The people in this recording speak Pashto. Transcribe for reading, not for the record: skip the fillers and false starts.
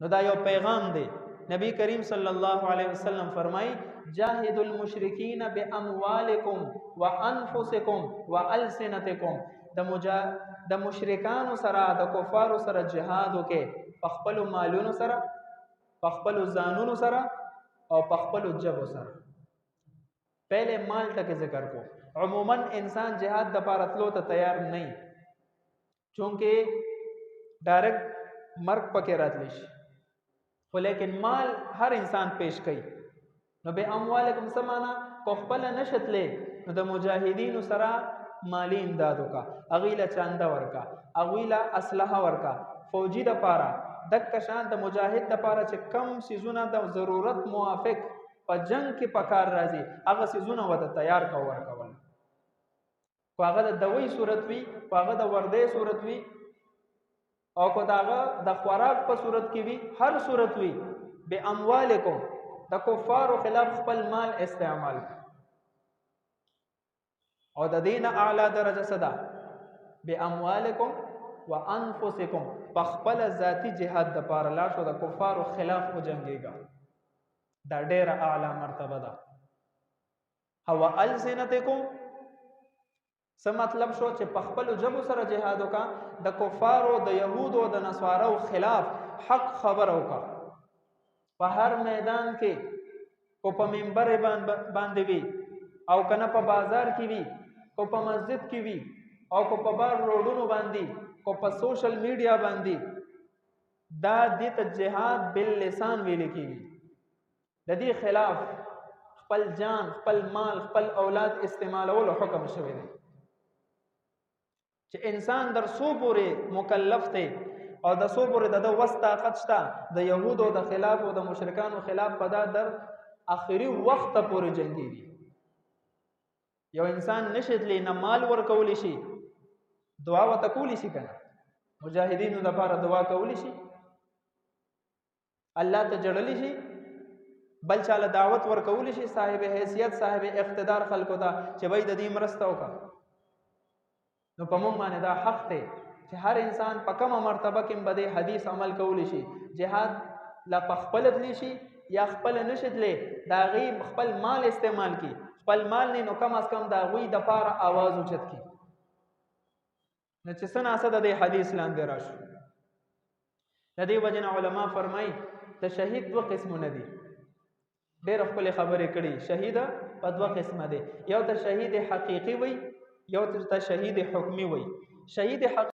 نو دا یو پیغام دی. نبی کریم صلی الله علیه وسلم فرمای جاهد المشرکین باموالکم وانفسکم والسنتکم، د مشرکانو سره د کفارو سره جهاد وکړي، په خپل مالونو سره، په خپل ځانونو سره او په خپل جبو سره. پہلے مال ټکي ذکر کو. عموما انسان جهاد د پاره تلو ته تیار نه، چونکه ډایرکټ مرګ پکې راتلی شي، خو لیکن مال هر انسان پیش کوي. نو به اموالکم سمانا کو خپل نشتلې، نو د مجاهدینو سره مالی امداد وکا، اغیلا چاندا ورکا، اغیلا اسلحه ورکا، فوجي د پاره دک شان د مجاهد د پاره چې کم سيزونه د ضرورت موافق په جنگ کې پکار راځي، هغه سيزونه وته تیار کا ورکول. کو هغه د دوی صورت وی، کو هغه د وردی صورت وی، او کو داغه د خوراک په صورت کې وی، هر صورت وی به اموالکم د کفارو خلاف خپل مال استعمال. او د دین اعلی درجه صدا به اموالکم وانفسکم، په خپل ذاتی جهاد د پاره لا شو د کفارو خلاف وجنګيږي، دا ډیره اعلی مرتبه ده. هو السنتکم څه مطلب شو چې په خپل جبو سره جهاد وکا، د کفارو د يهودو د نصارو خلاف حق خبر وکا، په هر میدان کې کو په منبر باندې وي، او کنه په بازار کې وي، کو په مسجد کې وي، او کو په بار روډونو باندې، کو په سوشل میډیا باندې، دا د جهاد باللسان ویل کېږي. د دې خلاف خپل جان، خپل مال، خپل اولاد استعمالولو حکم شوی دی چې انسان در سو پورې مکلف دی، او د سو پورې د وس طاقت شته د يهودو د خلاف او د مشرکانو خلاف په دا در اخري وخت پورې جنگيږي. یو انسان نشدلی نه مال ورکول شي، دعا وتکول شي، کنه مجاهدینو د لپاره دعا کول شي، الله ته جړل شي، بل چاله دعوت ورکول شي، صاحب حیثیت صاحب اقتدار خلکو ته چې وای د دې مرسته وکړه. نو په موږ باندې دا حق دی چې هر انسان په کومه مرتبه کې بده حدیث عمل کول شي، جهاد لا پخپل دلی شي یا خپل نشدلې دا غي خپل مال استعمال کی، خپل مال نه نو کم از کم دا غوي د پاره आवाज اوچت کی. نو چې څنګه اسد د حدیث لاندې راشو، د دې وجنه علما فرمای ته شهید دو قسمونه دي. ډېر خپل خبرې کړي، شهید په دوه قسمه دي، یو ته شهید حقيقي وي، یو ته شهید حکمی وي. شهید